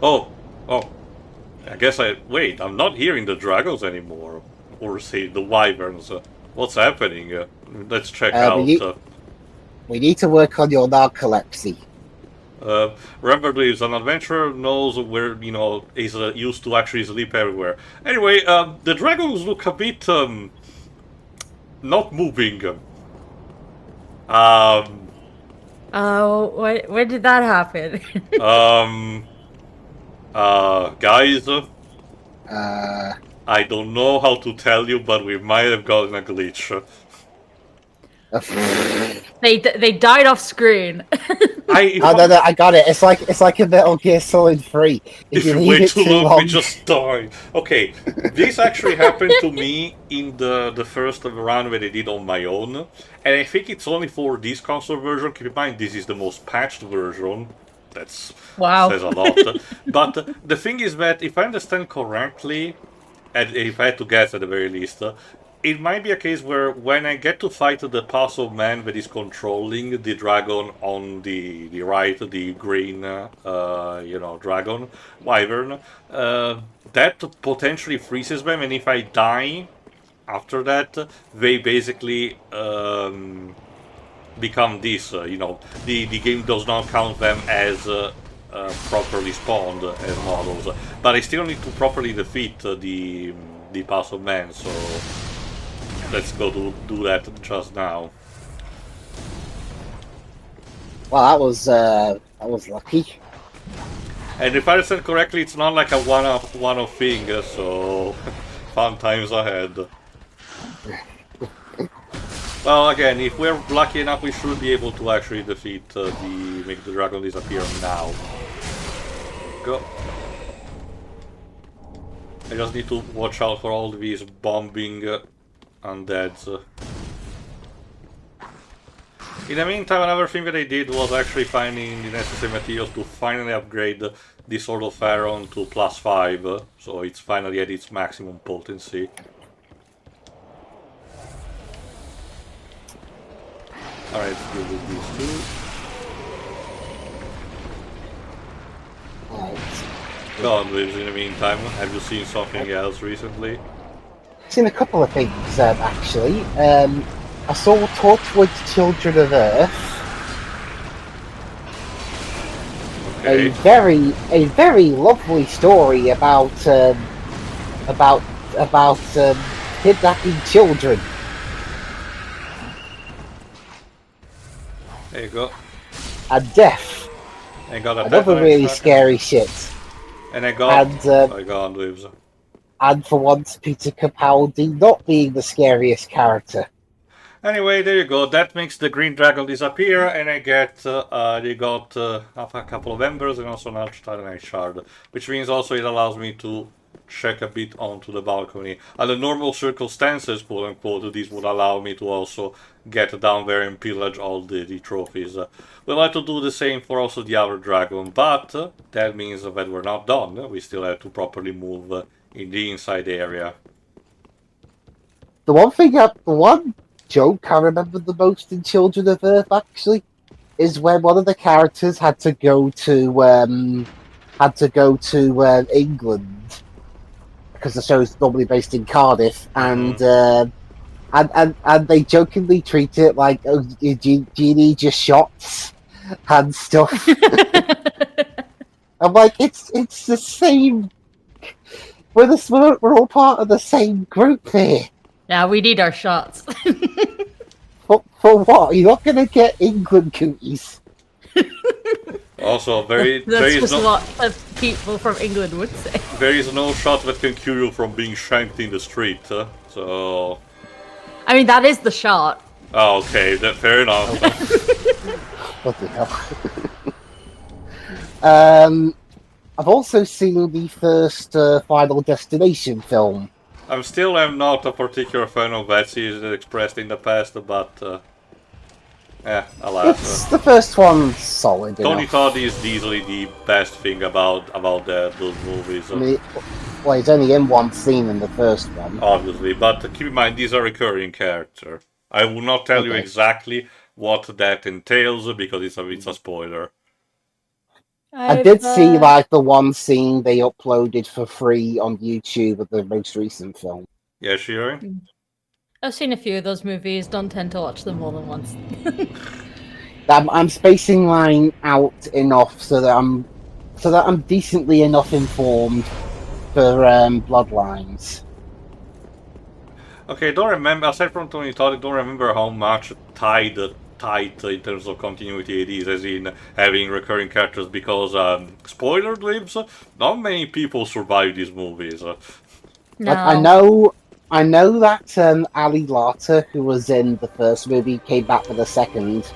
Oh, oh. I guess wait. I'm not hearing the dragons anymore, or say the wyverns. What's happening? Let's check Uh, we out. need we need to work on your narcolepsy. Remember, Leaves, an adventurer knows where, is used to actually sleep everywhere. Anyway, the dragons look a bit, not moving. Um, Oh, when did that happen? um, guys, Uh, I don't know how to tell you, but we might have gotten a glitch. They died off screen. If oh no, I got it. It's like a Metal Gear Solid 3. If If you you leave wait it too too long, we long, just die. Okay, this actually happened to me in the first run that I did on my own, and I think it's only for this console version. Keep in mind, this is the most patched version. That's Wow. says a lot. But the thing is that if I understand correctly, and if I had to guess at the very least, it might be a case where when I get to fight the puzzle man that is controlling the dragon on the right, the green, dragon, wyvern, that potentially freezes them, and if I die after that, they basically become this, the game does not count them as properly spawned as models, but I still need to properly defeat the puzzle man, so let's go do that just now. well, that was lucky. And if I understand correctly, it's not like a one-off thing, so fun times ahead. Well, again, if we're lucky enough, we should be able to actually defeat make the dragon disappear now. Go. I just need to watch out for all these bombing undeads. In the meantime, another thing that I did was actually finding the necessary materials to finally upgrade the Sword of Pharaoh to +5, so it's finally at its maximum potency. Alright, let's deal with these two. Go on, Liz, in the meantime. Have you seen something else recently? I've seen a couple of things actually. I saw Torchwood's Children of Earth. Okay. A very lovely story about kidnapping children. There you go. And death. I got a Another really scary shit. And I got. And I got Lives. And for once, Peter Capaldi not being the scariest character. Anyway, there you go. That makes the green dragon disappear, and I get they got a couple of embers and also an Archtitanite shard, which means also it allows me to check a bit onto the balcony. Under normal circumstances, quote unquote, this would allow me to also get down there and pillage all the trophies. We'll have to do the same for also the other dragon, but that means that we're not done. We still have to properly move in the inside area. The one joke I remember the most in Children of Earth actually is when one of the characters had to go to England because the show is normally based in Cardiff, and they jokingly treat it like, oh, do you need your shots and stuff. I'm like, it's the same. We're all part of the same group here. Yeah, we need our shots. For what? You're not going to get England cookies. Also, That's just what people from England would say. There is no shot that can cure you from being shanked in the street, so... I mean, that is the shot. Oh, okay, fair enough. What the hell? I've also seen the first Final Destination film. I am not a particular fan of that series expressed in the past, but... alas. The first one's solid Tony enough. Todd is easily the best thing about those movies. I mean, well, he's only in one scene in the first one. Obviously, but keep in mind, these are recurring characters. I will not tell you exactly what that entails, because it's a spoiler. I did see like the one scene they uploaded for free on YouTube of the most recent film. Yeah, Shiri? I've seen a few of those movies. Don't tend to watch them more than once. I'm spacing mine out enough so that I'm decently enough informed for Bloodlines. Okay, don't remember, aside from Tony Todd, I don't remember how much tight in terms of continuity it is, as in having recurring characters, because, spoiler glimpse, not many people survive these movies. No. I know that Ali Larter, who was in the first movie, came back for the second.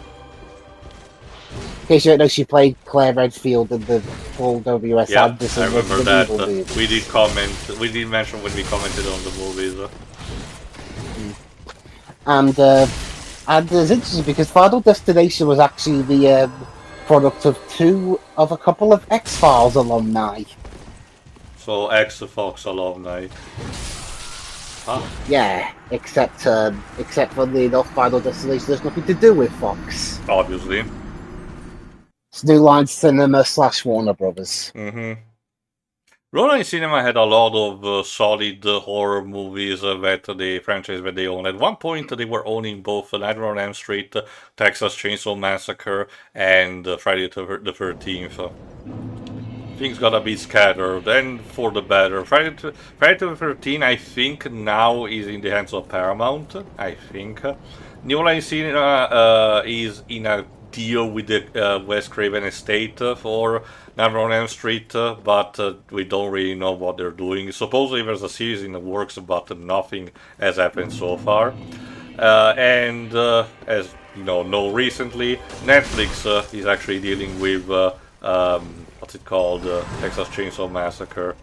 In case you don't know, she played Claire Redfield in the Paul W.S. Yeah, Anderson I remember Resident that. Evil movies. We did mention when we commented on the movies. And it's interesting because Final Destination was actually the product of a couple of X-Files alumni. So, ex-Fox alumni. Huh? Yeah, except funnily enough, Final Destination has nothing to do with Fox. Obviously. It's New Line Cinema / Warner Brothers. Mm-hmm. Rolling Cinema had a lot of solid horror movies that the franchise that they own. At one point, they were owning both Nightmare on Elm Street, Texas Chainsaw Massacre, and Friday the 13th. Things got a bit scattered, and for the better. Friday the 13th, I think, now is in the hands of Paramount, I think. New Line Cinema is in a deal with the Wes Craven estate for Nightmare on Elm Street, but we don't really know what they're doing. Supposedly there's a series in the works, but nothing has happened so far. And as you know recently, Netflix is actually dealing with what's it called, Texas Chainsaw Massacre.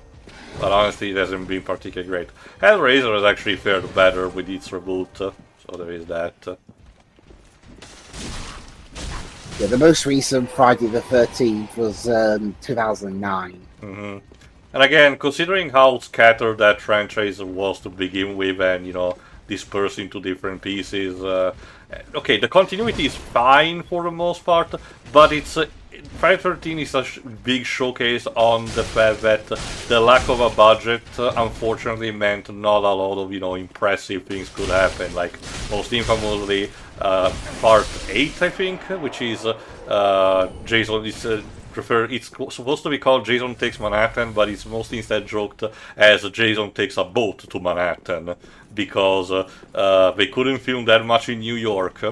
But honestly, it hasn't been particularly great. Hellraiser has actually fared better with its reboot, so there is that. Yeah, the most recent Friday the 13th was 2009. Mm-hmm. And again, considering how scattered that franchise was to begin with, and dispersed into different pieces, okay, the continuity is fine for the most part, but it's Friday 13 is a big showcase on the fact that the lack of a budget unfortunately meant not a lot of impressive things could happen. Like most infamously, part 8, I think, which is Jason is it's supposed to be called Jason Takes Manhattan, but it's mostly instead joked as Jason Takes a Boat to Manhattan, because they couldn't film that much in New York.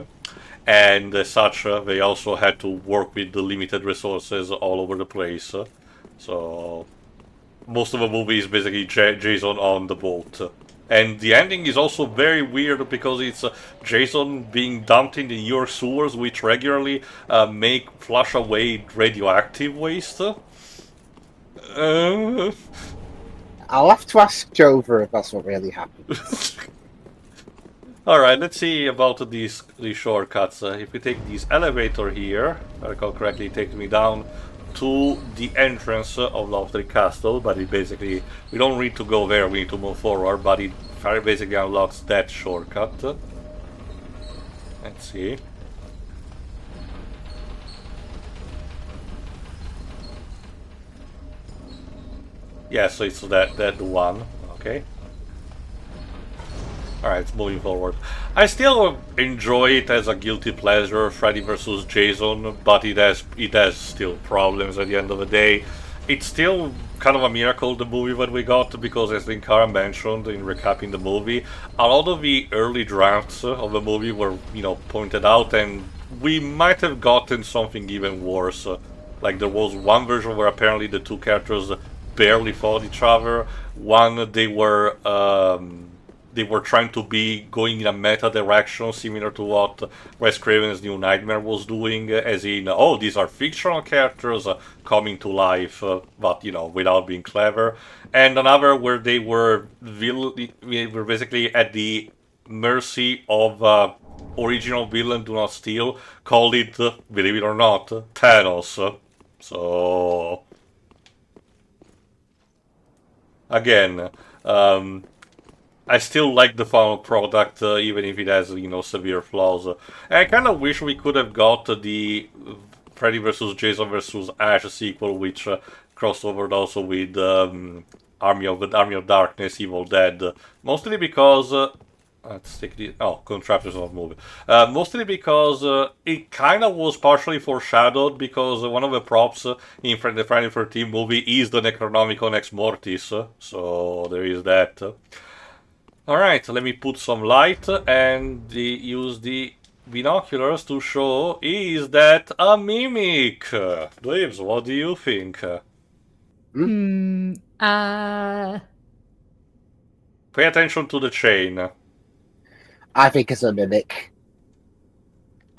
And as such, they also had to work with the limited resources all over the place. So most of the movie is basically Jason on the boat. And the ending is also very weird because it's Jason being dumped in the New York sewers, which regularly flush away radioactive waste. I'll have to ask Jover if that's what really happened. Alright, let's see about these shortcuts. If we take this elevator here, if I recall correctly, it takes me down to the entrance of Lothric Castle, but it basically, we don't need to go there, we need to move forward, but it very basically unlocks that shortcut. Let's see. Yeah, so it's that one, okay. Alright, moving forward. I still enjoy it as a guilty pleasure, Freddy vs. Jason, but it has still problems at the end of the day. It's still kind of a miracle, the movie that we got, because as Linkara mentioned in recapping the movie, a lot of the early drafts of the movie were, pointed out, and we might have gotten something even worse. Like there was one version where apparently the two characters barely fought each other. One, they were trying to be going in a meta direction similar to what Wes Craven's New Nightmare was doing, as in, oh, these are fictional characters coming to life, but, without being clever. And another where they were basically at the mercy of original villain Do Not Steal, called it, believe it or not, Thanos. So, again, I still like the final product, even if it has, severe flaws. And I kind of wish we could have got the Freddy vs. Jason vs. Ash sequel, which crossed over also with Army of Darkness, Evil Dead, mostly because. Let's take the Contraptors not moving. Mostly because it kind of was partially foreshadowed because one of the props in the Friday 13 movie is the Necronomicon Ex Mortis, so there is that. Alright, let me put some light and use the binoculars to show, is that a mimic? Dwaves, what do you think? Pay attention to the chain. I think it's a mimic.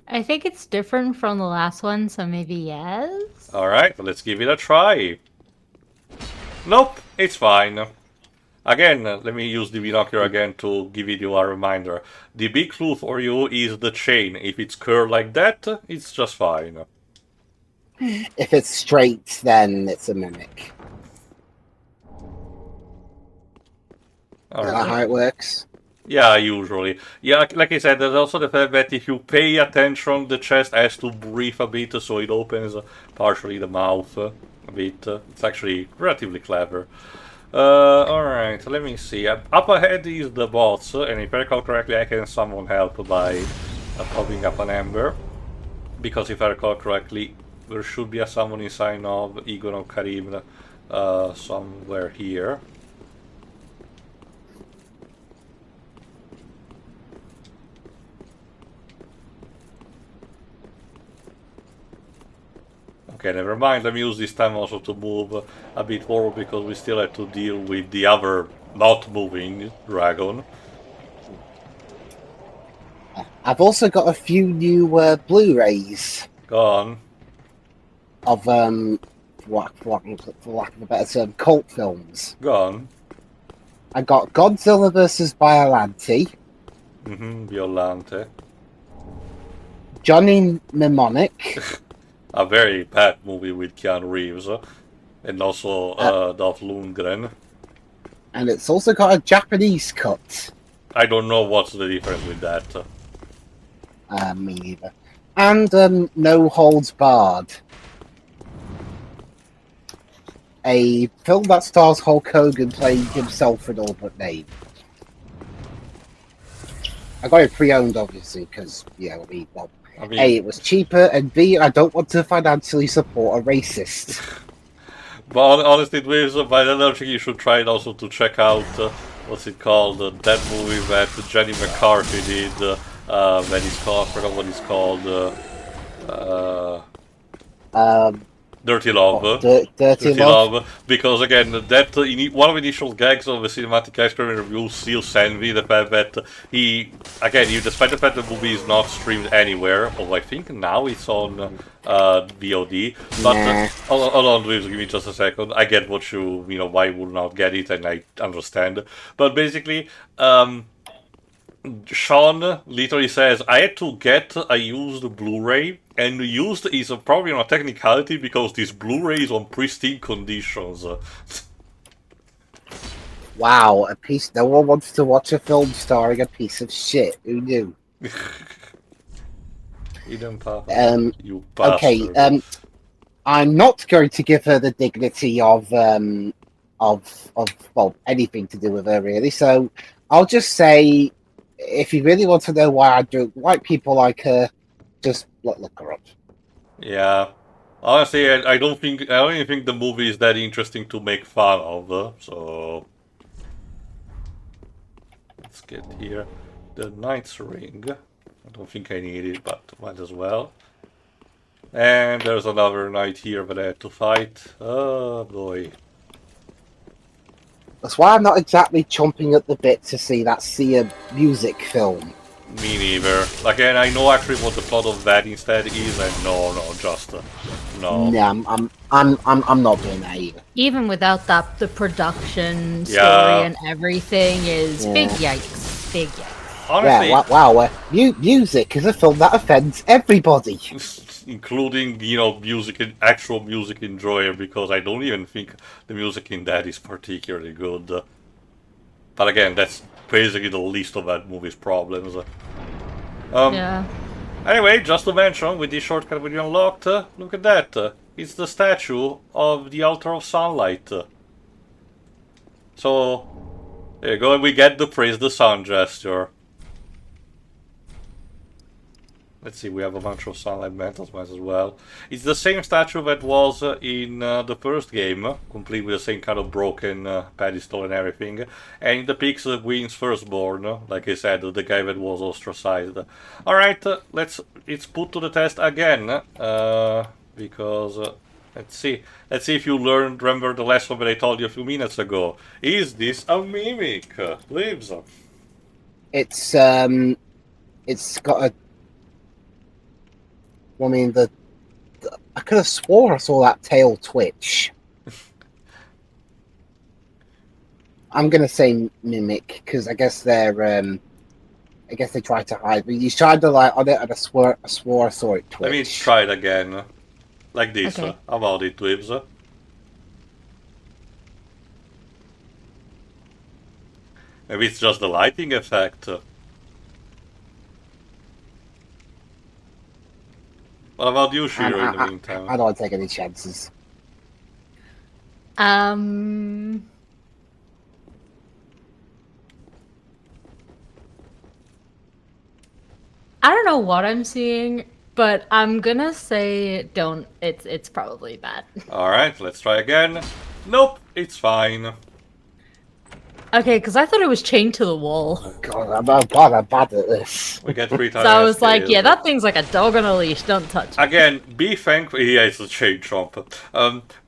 I think it's different from the last one, so maybe yes. Alright, let's give it a try. Nope, it's fine. Again, let me use the binocular again to give you a reminder. The big clue for you is the chain. If it's curved like that, it's just fine. If it's straight, then it's a mimic. Is that how it works? Yeah, usually. Yeah, like I said, there's also the fact that if you pay attention, the chest has to breathe a bit, so it opens partially the mouth a bit. It's actually relatively clever. Alright, let me see. Up ahead is the boss, and if I recall correctly, I can summon help by popping up an ember. Because if I recall correctly, there should be a summoning sign of Egon of Karim somewhere here. Okay, never mind. Let me use this time also to move a bit forward because we still have to deal with the other not moving dragon. I've also got a few new Blu-rays. Go on. Of for lack of a better term, cult films. Go on. I got Godzilla vs. Biollante. Violante. Johnny Mnemonic. A very bad movie with Keanu Reeves. And also Dolph Lundgren. And it's also got a Japanese cut. I don't know what's the difference with that. Me neither. And No Holds Barred. A film that stars Hulk Hogan playing himself for an alternate name. I got it pre-owned, obviously, because, yeah, A, it was cheaper, and B, I don't want to financially support a racist. But honestly, by then I think you should try it also to check out, what's it called, that movie that Jenny McCarthy did, that is called, I forgot what it's called, Dirty Love. Dirty Love. Because again, that one of the initial gags of the cinematic experiment review still sent me the fact that despite the fact the movie is not streamed anywhere, although I think now it's on VOD. But hold on, please give me just a second. I get what why you would not get it, and I understand. But basically, Sean literally says, I had to get a used Blu-ray, and used is probably not a technicality because this Blu-ray is on pristine conditions. Wow, no one wants to watch a film starring a piece of shit. Who knew? You bastard. Okay, I'm not going to give her the dignity of anything to do with her, really. So I'll just say, if you really want to know why I don't like people like her, just look her up. Yeah. Honestly, I don't even think the movie is that interesting to make fun of, so... Let's get here. The Knight's Ring. I don't think I need it, but might as well. And there's another knight here that I had to fight. Oh boy. That's why I'm not exactly chomping at the bit to see that Sia music film. Me neither. Again, I know actually what the plot of that instead is, and no, no. Yeah, I'm not doing that either. Even without that, the production, story, and everything is big yikes. Big yikes. Honestly, wow. Music is a film that offends everybody, including actual music enjoyer, because I don't even think the music in that is particularly good. But again, that's basically the least of that movie's problems. Yeah. Anyway, just to mention, with this shortcut when you unlocked, look at that. It's the statue of the Altar of Sunlight. So, there you go, and we get the Praise the Sun gesture. Let's see, we have a bunch of sunlight metals as well. It's the same statue that was in the first game, complete with the same kind of broken pedestal and everything. And in the Pix Wings Firstborn, like I said, the guy that was ostracized. Alright, it's put to the test again, because let's see if you remember the lesson that I told you a few minutes ago. Is this a mimic? Lives. It's got a. I mean, I could have swore I saw that tail twitch. I'm gonna say mimic because I guess they're. I guess they tried to hide, but you tried to like on it, and I swore I saw it twitch. Let me try it again, like this. Okay. How about it, Twibs? Maybe it's just the lighting effect. What about you, Shiro, in the meantime? I don't want to take any chances. I don't know what I'm seeing, but I'm gonna say don't. It's probably bad. Alright, let's try again. Nope, it's fine. Okay, because I thought it was chained to the wall. Oh, God, I'm bad at this. We get 3 times. So I was like, yeah, that thing's like a dog on a leash. Don't touch it. Again, be thankful. Yeah, it's a chain chomp.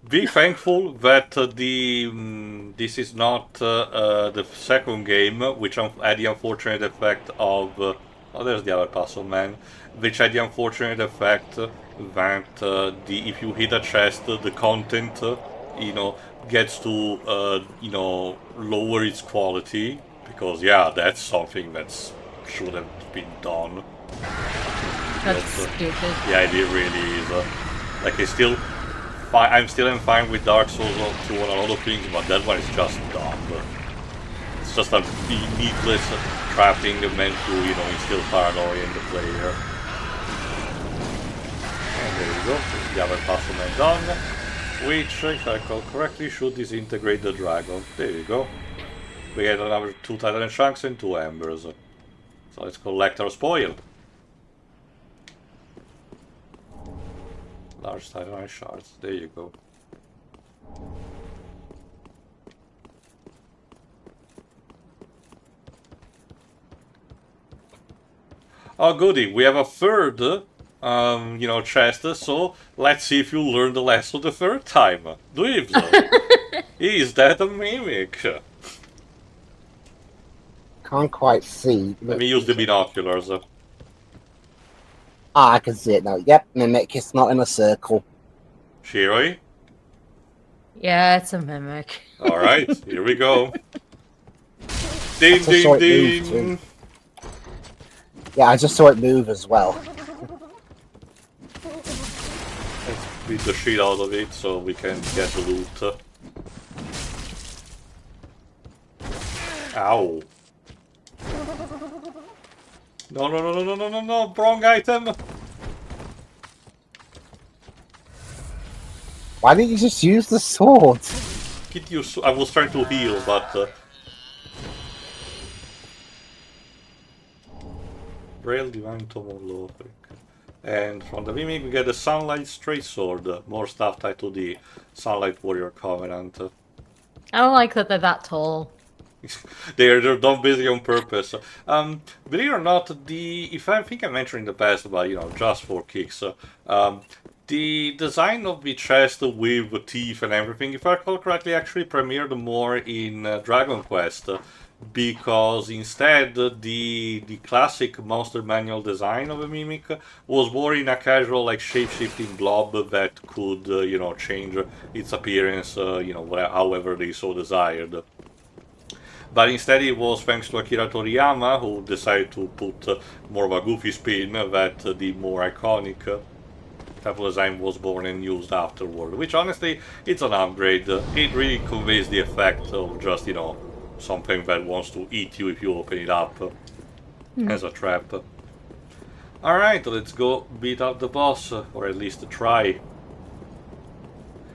Be thankful that this is not the second game, which had the unfortunate effect of. Oh, there's the other puzzle man, which had the unfortunate effect that if you hit a chest, the content, gets to lower its quality, because yeah, that's something that should have been done. That's stupid. Yeah, it really is. Like I'm still fine with Dark Souls 2 on a lot of things, but that one is just dumb. It's just a needless trapping meant to instill paranoia in the player. And there you go. There's the other puzzle man done. Which, if I recall correctly, should disintegrate the dragon. There you go. We get another 2 Titan Chunks and 2 Embers. So let's collect our spoil. Large Titan shards. There you go. Oh goody, we have a third chest, so let's see if you learn the lesson the third time. Dweebs! Is that a mimic? Can't quite see. Let me use the binoculars. I can see it now. Yep, mimic. It's not in a circle. Shiroi? Yeah, it's a mimic. Alright, here we go. Ding, I just saw ding, it move ding! too. Yeah, I just saw it move as well. Let's beat the shit out of it so we can get the loot. Ow. No, wrong item! Why didn't you just use the sword? I was trying to heal, but... Braille Divine Tome of Lothric. And from the mimic we get the Sunlight Straight Sword. More stuff tied to the Sunlight Warrior Covenant. I don't like that they're that tall. They're done basically on purpose. Believe it or not, I think I mentioned in the past, but just for kicks, the design of the chest with teeth and everything, if I recall correctly, actually premiered more in Dragon Quest, because instead the classic Monster Manual design of a mimic was more in a casual, like, shape-shifting blob that could, change its appearance, however they so desired. But instead it was thanks to Akira Toriyama, who decided to put more of a goofy spin, that the more iconic type of design was born and used afterward. Which honestly, it's an upgrade. It really conveys the effect of just, something that wants to eat you if you open it up as a trap. Alright, let's go beat up the boss, or at least try.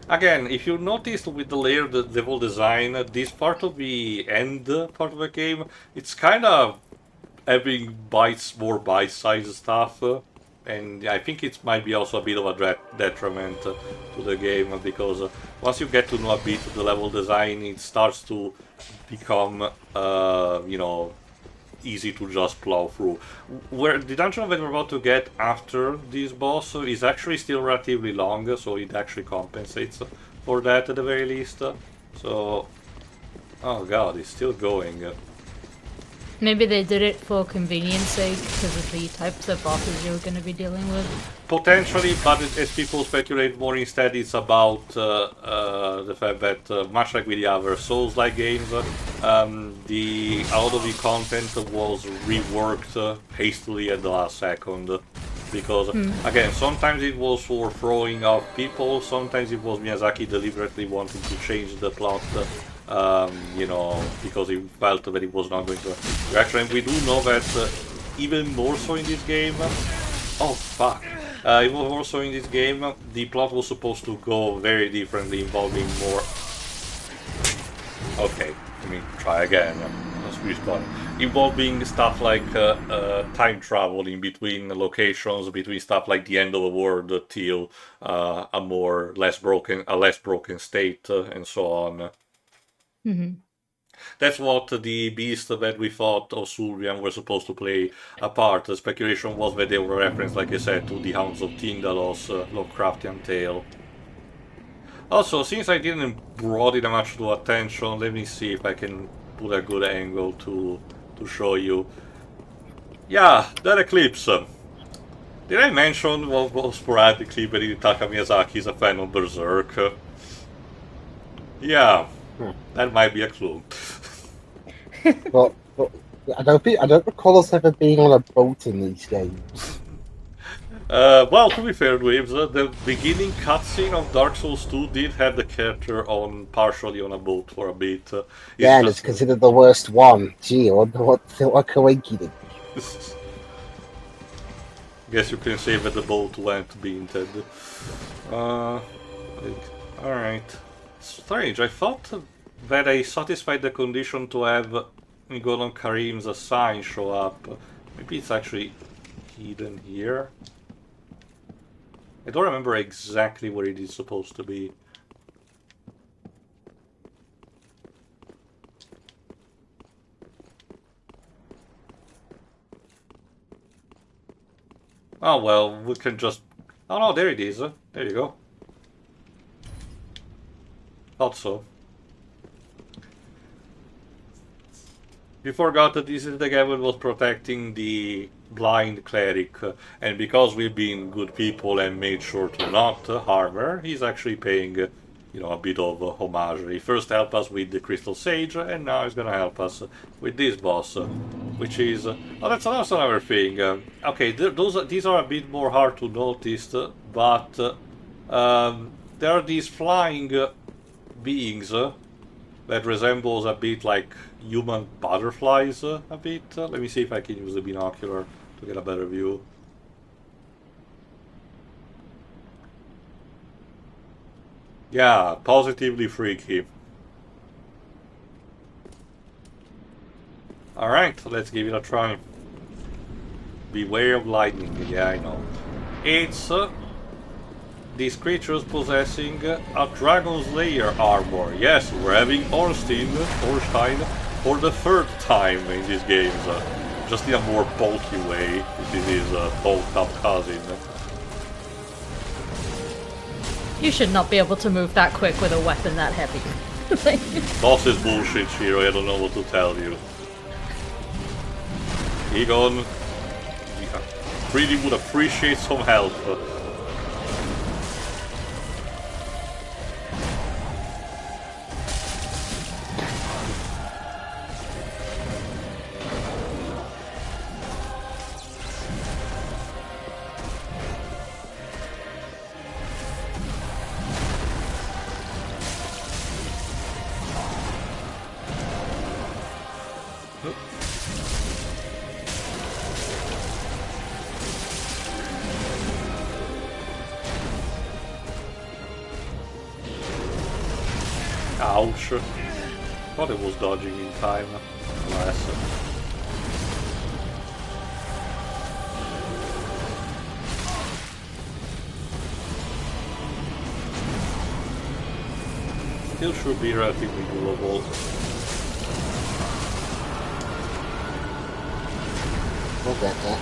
Again, if you noticed with the layered level design, this part of the end part of the game, it's kind of having more bite-sized stuff, and I think it might be also a bit of a detriment to the game, because once you get to know a bit of the level design, it starts to become, you know, easy to just plow through. Where the dungeon that we're about to get after this boss is actually still relatively long, so it actually compensates for that at the very least. So, oh god, it's still going. Maybe they did it for convenience sake because of the types of bosses you were going to be dealing with. Potentially, but as people speculate more, instead it's about the fact that, much like with the other Souls-like games, a lot of the content was reworked hastily at the last second. Because, again, sometimes it was for throwing off people, sometimes it was Miyazaki deliberately wanting to change the plot, you know, because he felt that it was not going to reaction. And we do know that even more so in this game, oh fuck, even more so in this game, the plot was supposed to go very differently, involving more... Okay, let me try again. Let's respawn. Involving stuff like time travel in between locations, between stuff like the end of the world till a less broken state, and so on. That's what the beasts that we fought of Sulvian were supposed to play a part. The speculation was that they were referenced, like I said, to the Hounds of Tyndalos Lovecraftian tale. Also, since I didn't brought it much to attention, let me see if I can put a good angle to show you. Yeah, that eclipse. Did I mention sporadically that Hidetaka Miyazaki is a fan of Berserk? Yeah, that might be a clue. But I don't recall us ever being on a boat in these games. Well, to be fair, Waves, the beginning cutscene of Dark Souls 2 did have the character partially on a boat for a bit. Yeah, and it's considered the worst one. Gee, what coincidence. Guess you can say that the boat went painted. Alright. Strange, I thought that I satisfied the condition to have Golden Karim's sign show up. Maybe it's actually hidden here. I don't remember exactly where it is supposed to be. Oh well, we can just... Oh no, there it is. There you go. Thought so. We forgot that this is the guy that was protecting the blind cleric, and because we've been good people and made sure to not harm her, he's actually paying, you know, a bit of homage. He first helped us with the Crystal Sage, and now he's gonna help us with this boss, which is... oh, that's another thing. Okay, these are a bit more hard to notice, but there are these flying beings that resembles a bit like human butterflies, a bit. Let me see if I can use the binocular to get a better view. Yeah, positively freaky. Alright, let's give it a try. Beware of lightning, yeah, I know. It's these creatures possessing a Dragon's Lair armor. Yes, we're having Ornstein for the third time in these games. Just in a more bulky way. This is his bulked up cousin. You should not be able to move that quick with a weapon that heavy. Boss is bullshit, Shiro, I don't know what to tell you. Egon really would appreciate some help. Ouch. Thought it was dodging in time. Alas. Still should be relatively doable. We'll get that.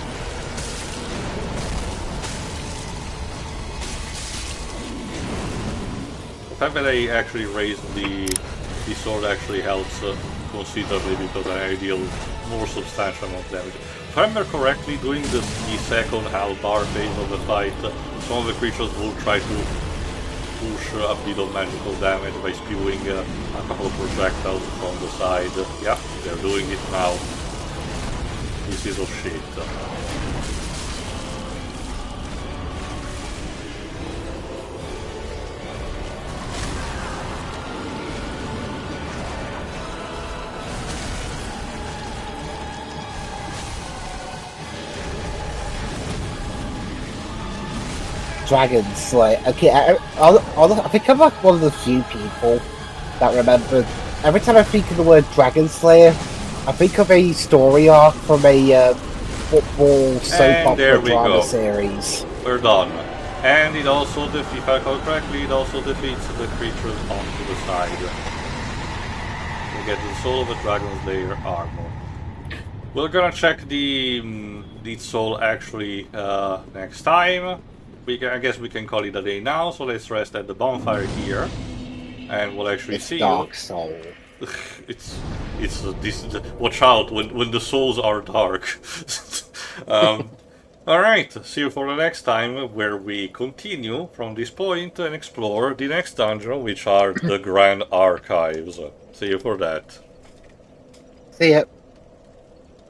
The fact that I actually raised the sword actually helps considerably because I deal more substantial amount of damage. If I remember correctly, during the second halberd phase of the fight, some of the creatures will try to push a bit of magical damage by spewing a couple of projectiles from the side. Yeah, they're doing it now. Pieces of shit. Dragons, like, okay, I think I'm like one of the few people that remember, every time I think of the word Dragon Slayer, I think of a story arc from a football soap opera drama series. We're done. And it also defeats, if I recall correctly, it also defeats the creatures onto the side. We get the Soul of a Dragon Slayer armor. We're gonna check the soul actually next time. I guess we can call it a day now, so let's rest at the bonfire here, and we'll actually see Dark you. Soul. it's this. Watch out when the souls are dark. All right, see you for the next time, where we continue from this point and explore the next dungeon, which are the Grand Archives. See you for that. See ya.